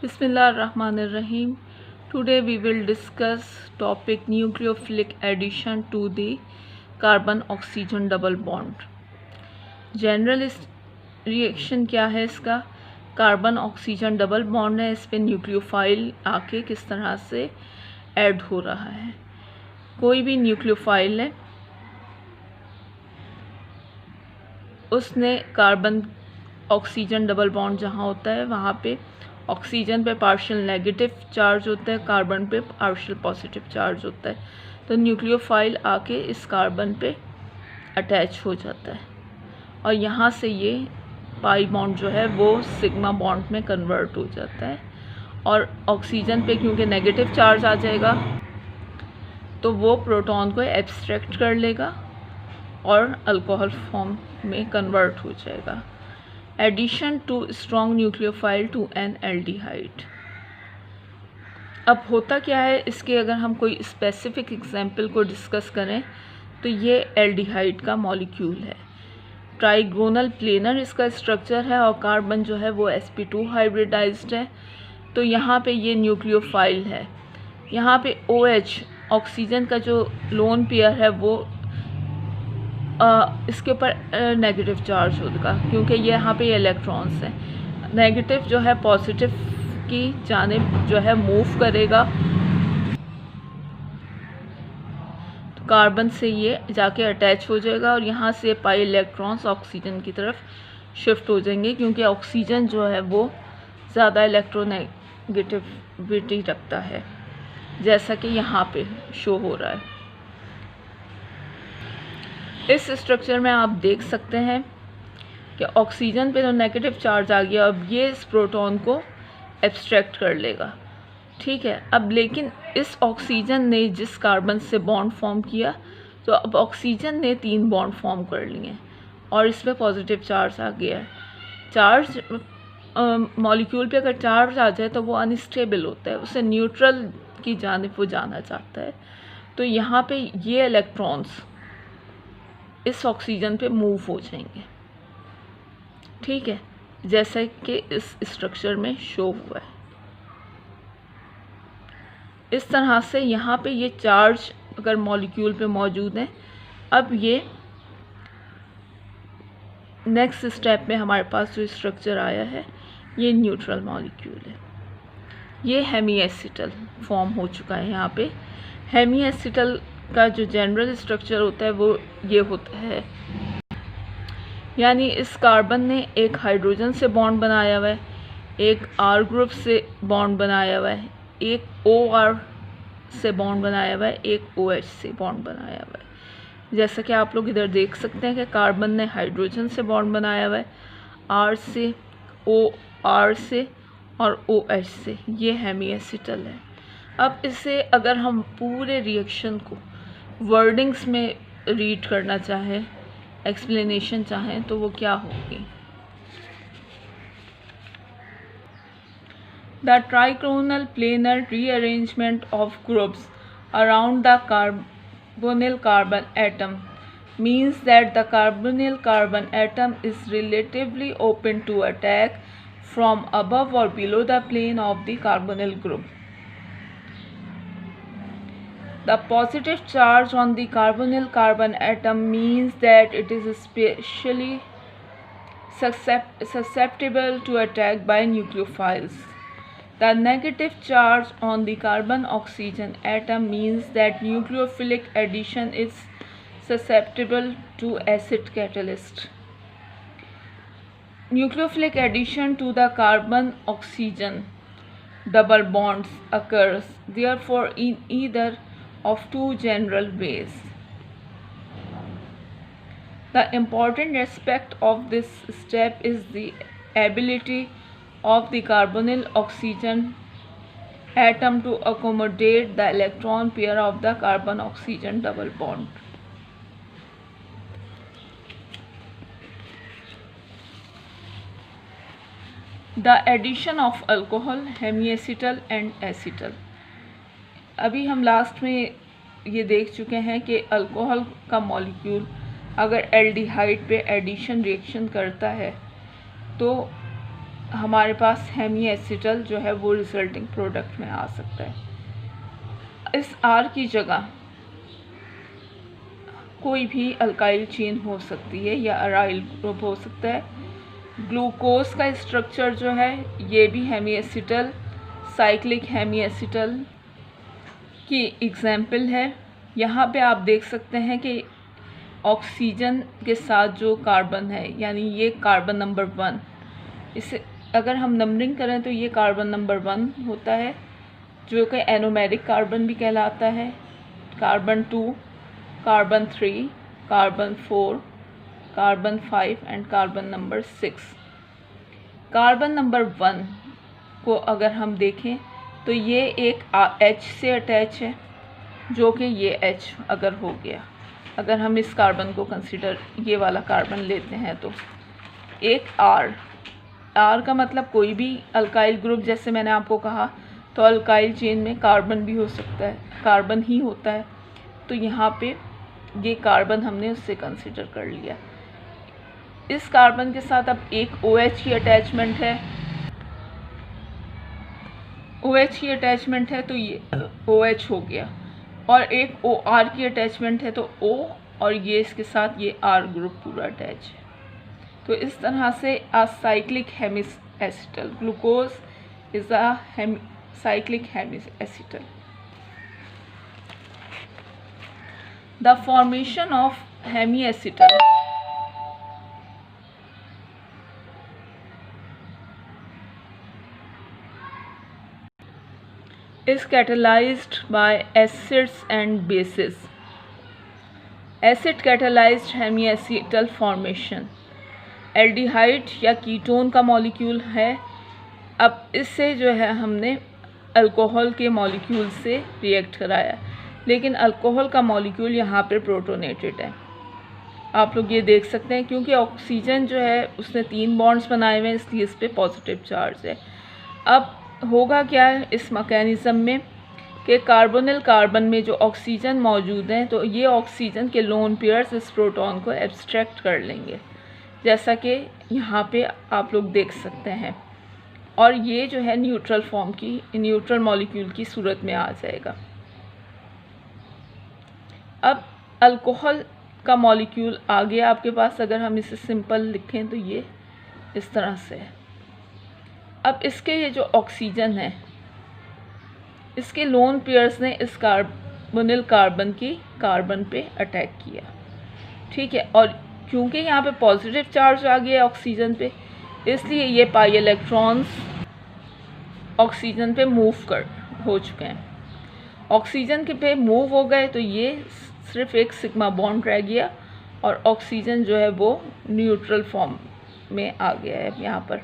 Bismillahirrahmanirrahim. Today we will discuss topic nucleophilic addition to the carbon oxygen double bond. General इस reaction क्या है इसका? Carbon oxygen double bond है, इस पे न्यूक्लियोफाइल आके किस तरह से ऐड हो रहा है। कोई भी न्यूक्लियोफाइल है, उसने कार्बन ऑक्सीजन डबल बॉन्ड जहाँ होता है वहाँ पे ऑक्सीजन पे पार्शियल नेगेटिव चार्ज होता है, कार्बन पे पार्शियल पॉजिटिव चार्ज होता है। तो न्यूक्लियोफाइल आके इस कार्बन पे अटैच हो जाता है और यहाँ से ये पाई बॉन्ड जो है वो सिग्मा बॉन्ड में कन्वर्ट हो जाता है और ऑक्सीजन पे क्योंकि नेगेटिव चार्ज आ जाएगा तो वो प्रोटॉन को एब्स्ट्रैक्ट कर लेगा और अल्कोहल फॉर्म में कन्वर्ट हो जाएगा। Addition to strong nucleophile to an aldehyde. अब होता क्या है इसके, अगर हम कोई स्पेसिफिक एग्जांपल को डिस्कस करें तो ये एल्डिहाइड का मॉलिक्यूल है। ट्राइगोनल प्लेनर इसका स्ट्रक्चर है और कार्बन जो है वो sp2 हाइब्रिडाइज्ड है। तो यहाँ पे ये न्यूक्लियोफाइल है। यहाँ पे OH ऑक्सीजन का जो लोन पेयर है वो इसके ऊपर नेगेटिव चार्ज होगा क्योंकि ये यहाँ पे इलेक्ट्रॉन्स हैं। नेगेटिव जो है पॉजिटिव की जानिब जो है मूव करेगा, तो कार्बन से ये जाके अटैच हो जाएगा और यहाँ से पाई इलेक्ट्रॉन्स ऑक्सीजन की तरफ शिफ्ट हो जाएंगे क्योंकि ऑक्सीजन जो है वो ज़्यादा इलेक्ट्रोनेगेटिविटी रखता है, जैसा कि यहाँ पे शो हो रहा है। इस स्ट्रक्चर में आप देख सकते हैं कि ऑक्सीजन पे जो नेगेटिव चार्ज आ गया, अब ये इस प्रोटॉन को एब्स्ट्रैक्ट कर लेगा, ठीक है। अब लेकिन इस ऑक्सीजन ने जिस कार्बन से बॉन्ड फॉर्म किया, तो अब ऑक्सीजन ने 3 बॉन्ड फॉर्म कर लिए और इस पर पॉजिटिव चार्ज आ गया है। चार्ज मॉलिक्यूल पे अगर चार्ज आ जाए तो वो अनस्टेबल होता है, उसे न्यूट्रल की जानिब वो जाना चाहता है। तो यहाँ पे ये इलेक्ट्रॉन्स इस ऑक्सीजन पे मूव हो जाएंगे, ठीक है, जैसा कि इस स्ट्रक्चर में शो हुआ है। इस तरह से यहाँ पे ये चार्ज अगर मॉलिक्यूल पे मौजूद है, अब ये नेक्स्ट स्टेप में हमारे पास जो स्ट्रक्चर आया है ये न्यूट्रल मॉलिक्यूल है। ये हेमी एसिटल फॉर्म हो चुका है। यहाँ पे हेमी एसिटल का जो जनरल स्ट्रक्चर होता है वो ये होता है, यानी इस कार्बन ने एक हाइड्रोजन से बॉन्ड बनाया हुआ है, एक R ग्रुप से बॉन्ड बनाया हुआ है, एक OR से बॉन्ड बनाया हुआ है, एक OH से बॉन्ड बनाया हुआ है। जैसा कि आप लोग इधर देख सकते हैं कि कार्बन ने हाइड्रोजन से बॉन्ड बनाया हुआ है, R से, OR से और OH से। ये हेमी एसिटल है। अब इसे अगर हम पूरे रिएक्शन को वर्डिंग्स में रीड करना चाहें, एक्सप्लेनेशन चाहें, तो वो क्या होगी? The trigonal planar rearrangement of groups around the carbonyl carbon atom means that the carbonyl carbon atom is relatively open to attack from above or below the plane of the carbonyl group. The positive charge on the carbonyl carbon atom means that it is especially susceptible to attack by nucleophiles. The negative charge on the carbon oxygen atom means that nucleophilic addition is susceptible to acid catalyst. Nucleophilic addition to the carbon oxygen double bonds occurs therefore in either of two general ways. The important aspect of this step is the ability of the carbonyl oxygen atom to accommodate the electron pair of the carbon oxygen double bond. The addition of alcohol, hemiacetal and acetal. अभी हम last में ये देख चुके हैं कि alcohol का molecule अगर एल्डिहाइड पे एडिशन रिएक्शन करता है तो हमारे पास हेमी एसिटल जो है वो रिजल्टिंग प्रोडक्ट में आ सकता है। इस R की जगह कोई भी अल्काइल चेन हो सकती है या अराइल ग्रुप हो सकता है। ग्लूकोज का स्ट्रक्चर जो है ये भी hemiacetal, cyclic hemiacetal की एग्जाम्पल है। यहाँ पे आप देख सकते हैं कि ऑक्सीजन के साथ जो कार्बन है, यानी ये कार्बन नंबर 1, इसे अगर हम नंबरिंग करें तो ये कार्बन नंबर 1 होता है, जो कि एनोमेरिक कार्बन भी कहलाता है। Carbon 2, carbon 3, carbon 4, carbon 5 and carbon number 6। Carbon number 1 को अगर हम देखें तो ये एक H से अटैच है, जो कि ये H अगर हो गया, अगर हम इस कार्बन को कंसिडर ये वाला कार्बन लेते हैं तो एक R का मतलब कोई भी अल्काइल ग्रुप, जैसे मैंने आपको कहा, तो अल्काइल चेन में कार्बन भी हो सकता है, कार्बन ही होता है। तो यहाँ पे ये कार्बन हमने उससे कंसिडर कर लिया। इस कार्बन के साथ अब एक OH की अटैचमेंट है, OH की अटैचमेंट है तो ये OH हो गया, और एक OR की अटैचमेंट है तो O, और ये इसके साथ ये R ग्रुप पूरा अटैच है। तो इस तरह से cyclic hemiacetal, glucose is a cyclic hemiacetal. The formation of hemiacetal is catalyzed by acids and bases. Acid catalyzed hemiacetal formation aldehyde या कीटोन का मॉलिक्यूल है। अब इससे जो है हमने अल्कोहल के मॉलिक्यूल से रिएक्ट कराया, लेकिन अल्कोहल का मॉलिक्यूल यहाँ पे प्रोटोनेटेड है। आप लोग ये देख सकते हैं, क्योंकि ऑक्सीजन जो है उसने 3 बॉन्ड्स बनाए हुए हैं, इसलिए इस पर पॉजिटिव चार्ज है। अब होगा क्या है इस मैकेनिज़्म में कि कार्बोनिल कार्बन में जो ऑक्सीजन मौजूद हैं, तो ये ऑक्सीजन के लोन पेयर्स इस प्रोटॉन को एब्स्ट्रैक्ट कर लेंगे, जैसा कि यहाँ पे आप लोग देख सकते हैं, और ये जो है न्यूट्रल फॉर्म की, न्यूट्रल मॉलिक्यूल की सूरत में आ जाएगा। अब अल्कोहल का मॉलिक्यूल आ गया आपके पास, अगर हम इसे सिंपल लिखें तो ये इस तरह से है। अब इसके ये जो ऑक्सीजन है, इसके लोन पेयर्स ने इस कार्बोनिल कार्बन की कार्बन पे अटैक किया, ठीक है, और क्योंकि यहाँ पे पॉजिटिव चार्ज आ गया ऑक्सीजन पे, इसलिए ये पाई इलेक्ट्रॉन्स ऑक्सीजन पे मूव हो चुके हैं। ऑक्सीजन के पे मूव हो गए तो ये सिर्फ एक सिग्मा बॉन्ड रह गया, और ऑक्सीजन जो है वो न्यूट्रल फॉर्म में आ गया है यहाँ पर,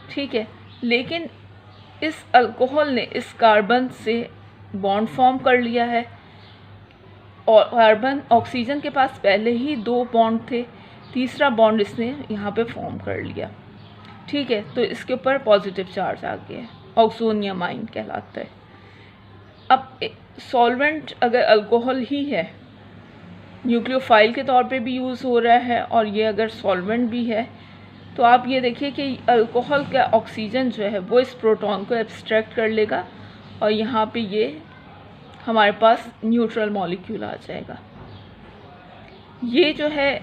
ठीक है। लेकिन इस अल्कोहल ने इस कार्बन से बॉन्ड फॉर्म कर लिया है, और कार्बन ऑक्सीजन के पास पहले ही 2 बॉन्ड थे, तीसरा बॉन्ड इसने यहाँ पे फॉर्म कर लिया, ठीक है। तो इसके ऊपर पॉजिटिव चार्ज आ गया है, ऑक्सोनियम आयन कहलाता है। अब सॉल्वेंट अगर अल्कोहल ही है, न्यूक्लियोफाइल के तौर पे भी यूज़ हो रहा है, और ये अगर सॉल्वेंट भी है, तो आप ये देखिए कि अल्कोहल का ऑक्सीजन जो है वो इस प्रोटॉन को एब्स्ट्रैक्ट कर लेगा, और यहाँ पे ये हमारे पास न्यूट्रल मॉलिक्यूल आ जाएगा। ये जो है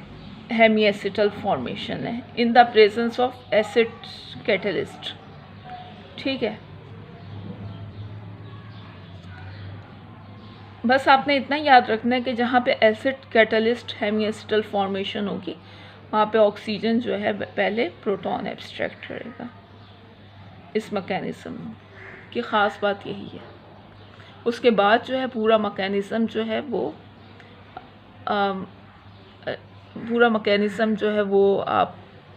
हेमी एसिटल फॉर्मेशन है in the presence of acid catalyst, ठीक है। बस आपने इतना याद रखना है कि जहाँ पे acid catalyst hemiacetal formation होगी, वहाँ पे ऑक्सीजन जो है पहले प्रोटॉन एब्स्ट्रैक्ट करेगा। इस मैकेनिज़्म की ख़ास बात यही है। उसके बाद जो है पूरा मैकेनिज़्म जो है वो आप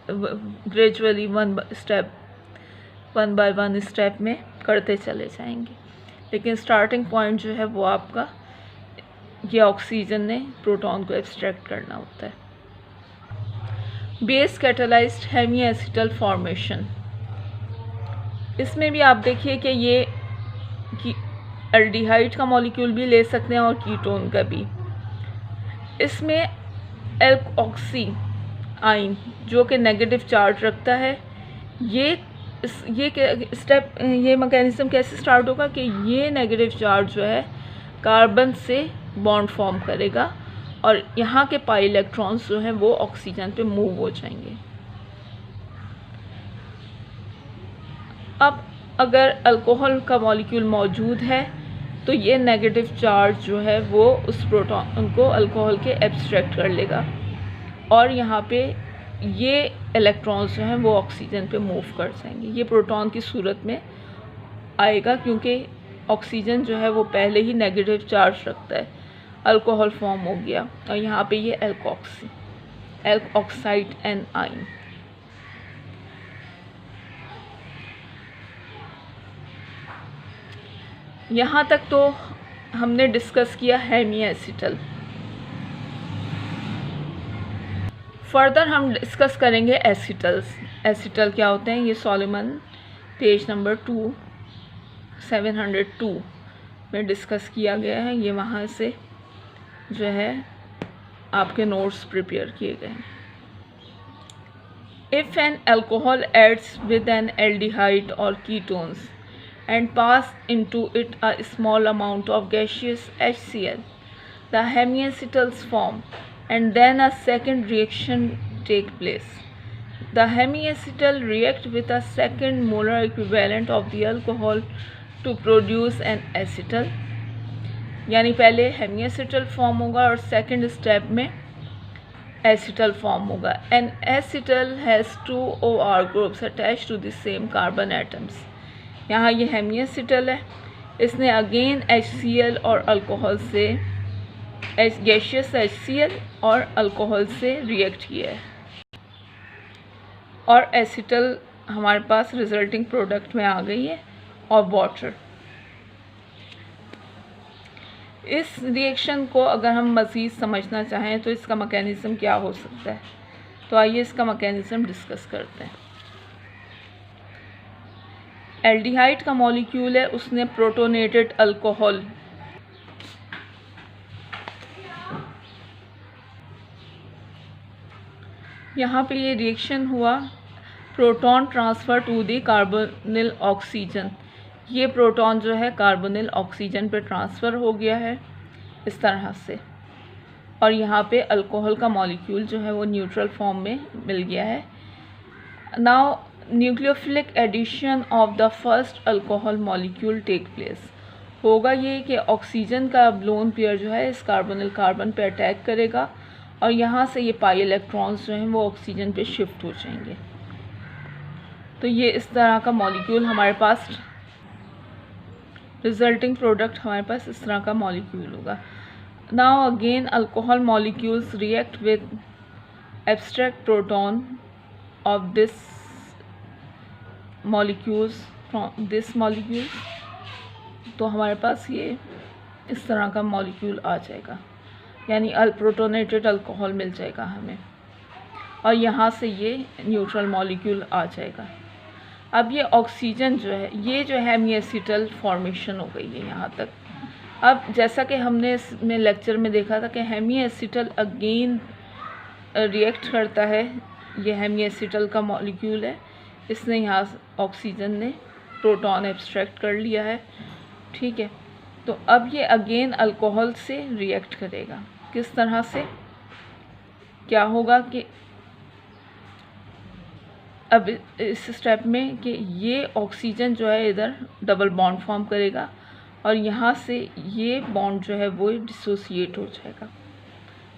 gradually one by one step में करते चले जाएंगे, लेकिन स्टार्टिंग पॉइंट जो है वो आपका ये ऑक्सीजन ने प्रोटॉन को एब्स्ट्रैक्ट करना होता है। Base catalyzed hemiacetal formation, इसमें भी आप देखिए कि ये एल्डिहाइड का मॉलिक्यूल भी ले सकते हैं और कीटोन का भी। इसमें एल्कोक्सी आयन जो कि नेगेटिव चार्ज रखता है, ये ये मैकेनिज्म कैसे स्टार्ट होगा कि ये नेगेटिव चार्ज जो है कार्बन से बॉन्ड फॉर्म करेगा और यहाँ के पाई इलेक्ट्रॉन्स जो हैं वो ऑक्सीजन पे मूव हो जाएंगे। अब अगर अल्कोहल का मॉलिक्यूल मौजूद है तो ये नेगेटिव चार्ज जो है वो उस प्रोटॉन को अल्कोहल के एब्स्ट्रैक्ट कर लेगा और यहाँ पे ये इलेक्ट्रॉन्स जो हैं वो ऑक्सीजन पे मूव कर जाएंगे। ये प्रोटॉन की सूरत में आएगा क्योंकि ऑक्सीजन जो है वो पहले ही नेगेटिव चार्ज रखता है, अल्कोहल फॉर्म हो गया और यहाँ पे ये एल्कोक्साइड एनाइन। यहाँ तक तो हमने डिस्कस किया हेमीएसिटल। फर्दर हम डिस्कस करेंगे एसिटल्स। एसिटल क्या होते हैं, ये सॉलोमन पेज नंबर 702 में डिस्कस किया गया है। ये वहाँ से जो है आपके नोट्स प्रिपेयर किए गए हैं। If an alcohol adds with an aldehyde और ketones and pass into it a small amount of gaseous HCl, the hemiacetals form and then a second reaction take place. The hemiacetal react with a second molar equivalent of the alcohol to produce an acetal. यानी पहले hemiacetal form होगा और second step में acetal form होगा. An acetal has two OR groups attached to the same carbon atoms. यहाँ ये हेमीएसिटल है, इसने अगेन HCl और अल्कोहल से गैशियस HCl और अल्कोहल से रिएक्ट किया है और एसिटल हमारे पास रिजल्टिंग प्रोडक्ट में आ गई है और वाटर। इस रिएक्शन को अगर हम मज़ीद समझना चाहें तो इसका मैकेनिज़्म क्या हो सकता है, तो आइए इसका मैकेनिज़्म डिस्कस करते हैं। एल्डिहाइड का मॉलिक्यूल है, उसने प्रोटोनेटेड अल्कोहल यहाँ पे ये रिएक्शन हुआ, proton transfer to the carbonyl oxygen. ये प्रोटॉन जो है कार्बोनिल ऑक्सीजन पे ट्रांसफ़र हो गया है इस तरह से और यहाँ पे अल्कोहल का मॉलिक्यूल जो है वो न्यूट्रल फॉर्म में मिल गया है। Now nucleophilic addition of the first alcohol molecule take place. होगा ये कि ऑक्सीजन का लोन पेयर जो है इस कार्बोनिल कार्बन पे अटैक करेगा और यहाँ से ये पाई इलेक्ट्रॉन्स जो हैं वो ऑक्सीजन पे शिफ्ट हो जाएंगे। तो ये इस तरह का मॉलिक्यूल हमारे पास, रिजल्टिंग प्रोडक्ट हमारे पास इस तरह का मॉलिक्यूल होगा। Now again alcohol molecules react with abstract proton of this molecules from this molecule. तो हमारे पास ये इस तरह का मॉलिक्यूल आ जाएगा, यानी प्रोटोनेटेड अल्कोहल मिल जाएगा हमें और यहाँ से ये न्यूट्रल मॉलिक्यूल आ जाएगा। अब ये ऑक्सीजन जो है, ये जो हेमीएसिटल फॉर्मेशन हो गई है यहाँ तक। अब जैसा कि हमने इसमें लेक्चर में देखा था कि हेमीएसिटल अगेन रिएक्ट करता है, ये हेमीएसिटल का मॉलिक्यूल है, इसने यहाँ ऑक्सीजन ने प्रोटॉन एब्स्ट्रैक्ट कर लिया है, ठीक है। तो अब ये अगेन अल्कोहल से रिएक्ट करेगा। किस तरह से, क्या होगा कि अब इस स्टेप में कि ये ऑक्सीजन जो है इधर डबल बॉन्ड फॉर्म करेगा और यहाँ से ये बॉन्ड जो है वो डिसोसिएट हो जाएगा,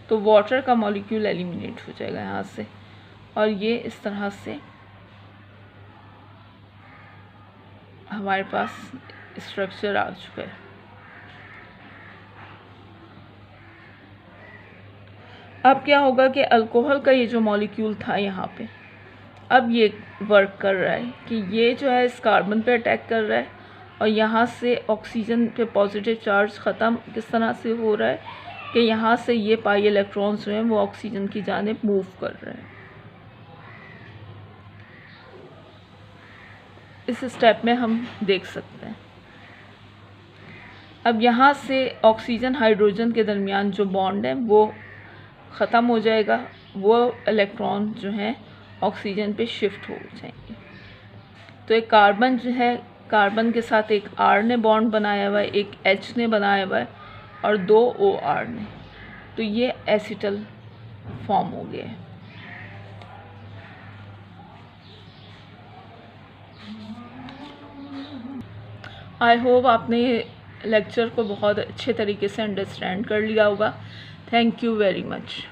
तो वाटर का मॉलिक्यूल एलिमिनेट हो जाएगा यहाँ से और ये इस तरह से हमारे पास स्ट्रक्चर आ चुका है। अब क्या होगा कि अल्कोहल का ये जो मॉलिक्यूल था यहाँ पे, अब ये वर्क कर रहा है कि ये जो है इस कार्बन पे अटैक कर रहा है और यहाँ से ऑक्सीजन पे पॉजिटिव चार्ज ख़त्म किस तरह से हो रहा है कि यहाँ से ये पाई इलेक्ट्रॉन्स जो हैं वो ऑक्सीजन की जानिब मूव कर रहे हैं। इस स्टेप में हम देख सकते हैं। अब यहाँ से ऑक्सीजन हाइड्रोजन के दरमियान जो बॉन्ड है वो ख़त्म हो जाएगा, वो इलेक्ट्रॉन जो हैं ऑक्सीजन पे शिफ्ट हो जाएंगे। तो एक कार्बन जो है, कार्बन के साथ एक R ने बॉन्ड बनाया हुआ है, एक H ने बनाया हुआ है और 2 OR ने, तो ये एसिटल फॉर्म हो गया है। आई होप आपने लेक्चर को बहुत अच्छे तरीके से अंडरस्टैंड कर लिया होगा। Thank you very much.